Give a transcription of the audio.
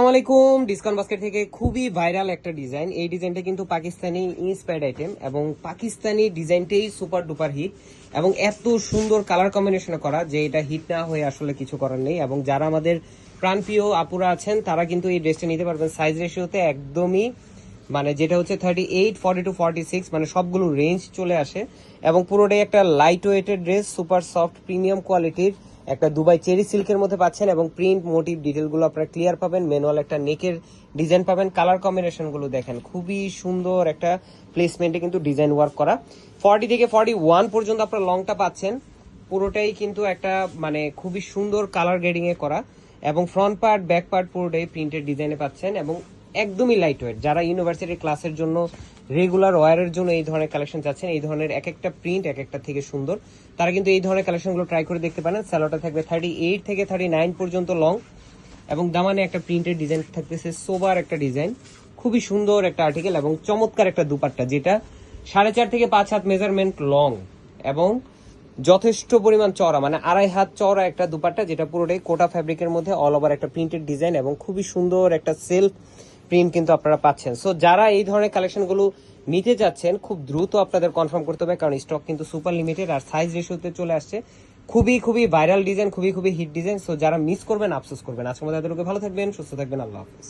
আসসালামু আলাইকুম। Discount basket থেকে খুবই ভাইরাল একটা ডিজাইন। এই ডিজাইনটা কিন্তু পাকিস্তানি ইন্সপায়ার্ড আইটেম এবং পাকিস্তানি ডিজাইনটাই সুপার ডুপার হিট এবং এত সুন্দর কালার কম্বিনেশনে করা যে এটা হিট না হয়ে আসলে কিছু করার নেই। এবং যারা আমাদের প্রাণপ্রিয় আপুরা আছেন তারা কিন্তু এই ড্রেসটা নিতে পারবেন সাইজ রেশিওতে একদমই, মানে যেটা হচ্ছে 38, 42, 46, মানে সবগুলো রেঞ্জ চলে আসে এবং পুরোটাই একটা light weighted dress, super soft premium কোয়ালিটির একটা দুবাই চেরি সিল্কের মধ্যে পাচ্ছেন এবং প্রিন্ট মোটিভ ডিটেলগুলো আপনারা ক্লিয়ার পাবেন। ম্যানুয়াল একটা নেকের ডিজাইন পাবেন। কালার কম্বিনেশনগুলো দেখেন, খুবই সুন্দর একটা প্লেসমেন্টে কিন্তু ডিজাইন ওয়ার্ক করা। 40 থেকে 41 পর্যন্ত আপনারা লংটা পাচ্ছেন। পুরোটাই কিন্তু একটা মানে খুবই সুন্দর কালার গ্রেডিং এ করা এবং ফ্রন্ট পার্ট ব্যাক পার্ট পুরোটাই প্রিন্টেড ডিজাইনে পাচ্ছেন এবং একদমই লাইট ওয়েট। যারা ইউনিভার্সিটি ক্লাসের জন্য রেগুলার ওয়ারের জন্য এই ধরনের কালেকশন চাচ্ছেন, এই ধরনের এক একটা প্রিন্ট এক একটা থেকে সুন্দর, তারা কিন্তু এই ধরনের কালেকশনগুলো ট্রাই করে দেখতে পারেন। স্যালোটা থাকবে 38 থেকে 39 পর্যন্ত লং এবং দামানে একটা প্রিন্টেড ডিজাইন থাকতেছে, সোবার একটা ডিজাইন, খুবই সুন্দর একটা আর্টিকেল এবং চমৎকার একটা দুপাট্টা যেটা 4.5 থেকে 5 হাত মেজারমেন্ট লং এবং যথেষ্ট পরিমাণ চওড়া, মানে 2.5 হাত চওড়া একটা দুপাট্টা যেটা পুরোটাই কোটা ফ্যাব্রিকের মধ্যে অল ওভার একটা প্রিন্টেড ডিজাইন এবং খুবই সুন্দর একটা সেলফ প্রিন্ট কিন্তু আপনারা পাচ্ছেন। সো যারা এই ধরনের কালেকশনগুলো নিতে যাচ্ছেন খুব দ্রুত আপনাদের কনফার্ম করতে হবে, কারণ স্টক কিন্তু সুপার লিমিটেড আর সাইজ রেশিওতে চলে আসছে। খুবই খুবই ভাইরাল ডিজাইন, খুবই খুবই হিট ডিজাইন। সো যারা মিস করবেন আফসোস করবেন। আজকের মধ্যে এতটুকু, ভালো থাকবেন, সুস্থ থাকবেন, আল্লাহ হাফেজ।